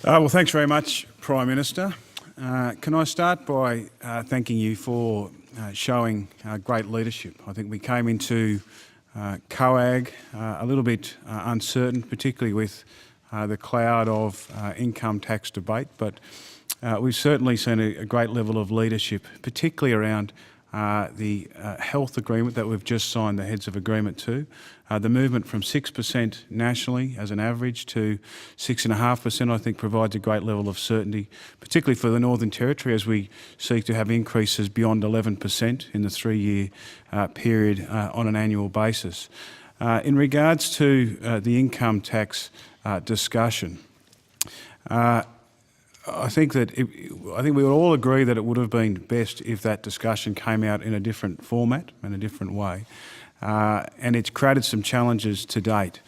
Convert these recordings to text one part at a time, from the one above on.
Well, thanks very much, Prime Minister. Can I start by thanking you for showing great leadership? I think we came into COAG a little bit uncertain, particularly with the cloud of income tax debate, but we've certainly seen a great level of leadership, particularly around the health agreement that we've just signed the heads of agreement to. The movement from 6% nationally as an average to 6.5% I think provides a great level of certainty, particularly for the Northern Territory as we seek to have increases beyond 11% in the 3-year period on an annual basis. In regards to the income tax discussion, I think we would all agree that it would have been best if that discussion came out in a different format, in a different way, and it's created some challenges to date.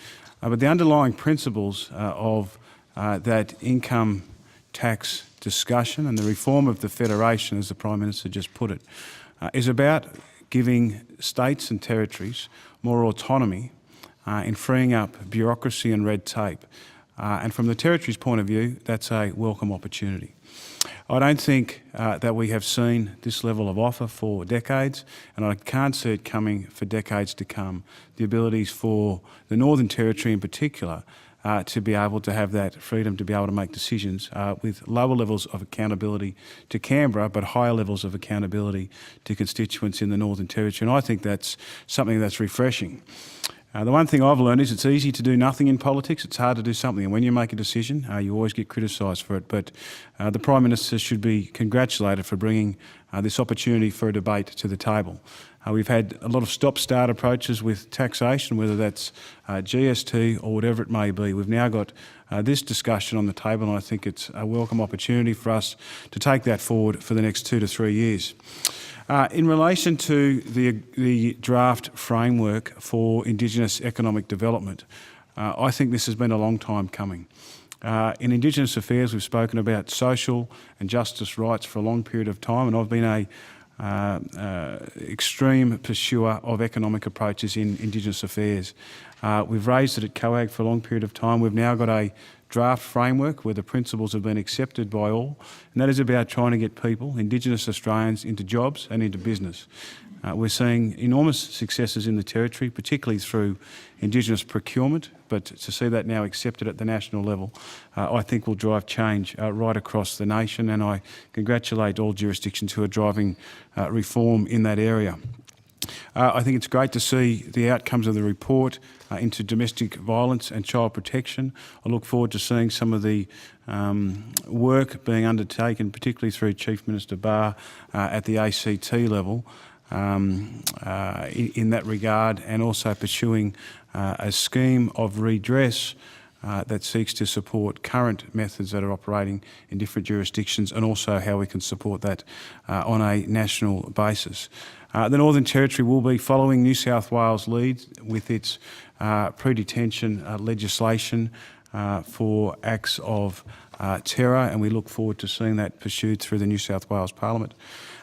But the underlying principles of that income tax discussion and the reform of the Federation, as the Prime Minister just put it, is about giving states and territories more autonomy in freeing up bureaucracy and red tape. And from the Territory's point of view, that's a welcome opportunity. I don't think that we have seen this level of offer for decades, and I can't see it coming for decades to come. The abilities for the Northern Territory in particular to be able to have that freedom to be able to make decisions with lower levels of accountability to Canberra, but higher levels of accountability to constituents in the Northern Territory. And I think that's something that's refreshing. The one thing I've learned is it's easy to do nothing in politics. It's hard to do something. And when you make a decision, you always get criticised for it. But the Prime Minister should be congratulated for bringing this opportunity for a debate to the table. We've had a lot of stop-start approaches with taxation, whether that's GST or whatever it may be. We've now got this discussion on the table, and I think it's a welcome opportunity for us to take that forward for the next 2 to 3 years. In relation to the draft framework for Indigenous economic development, I think this has been a long time coming. In Indigenous affairs, we've spoken about social and justice rights for a long period of time, and I've been a extreme pursuer of economic approaches in Indigenous affairs. We've raised it at COAG for a long period of time. We've now got a draft framework where the principles have been accepted by all, and that is about trying to get people, Indigenous Australians, into jobs and into business. We're seeing enormous successes in the Territory, particularly through Indigenous procurement, but to see that now accepted at the national level, I think will drive change right across the nation, and I congratulate all jurisdictions who are driving reform in that area. I think it's great to see the outcomes of the report into domestic violence and child protection. I look forward to seeing some of the work being undertaken, particularly through Chief Minister Bligh at the ACT level in that regard, and also pursuing a scheme of redress that seeks to support current methods that are operating in different jurisdictions, and also how we can support that on a national basis. The Northern Territory will be following New South Wales' lead with its pre-detention legislation for acts of terror, and we look forward to seeing that pursued through the New South Wales Parliament.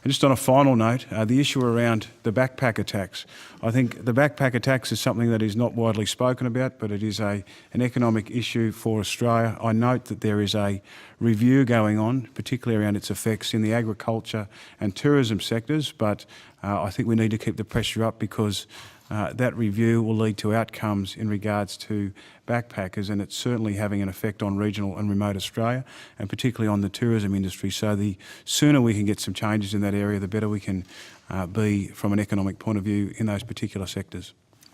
And just on a final note, the issue around the backpacker tax. I think the backpacker tax is something that is not widely spoken about, but it is an economic issue for Australia. I note that there is a review going on, particularly around its effects in the agriculture and tourism sectors, but I think we need to keep the pressure up because that review will lead to outcomes in regards to backpackers, and it's certainly having an effect on regional and remote Australia, and particularly on the tourism industry. So the sooner we can get some changes in that area, the better we can be from an economic point of view in those particular sectors.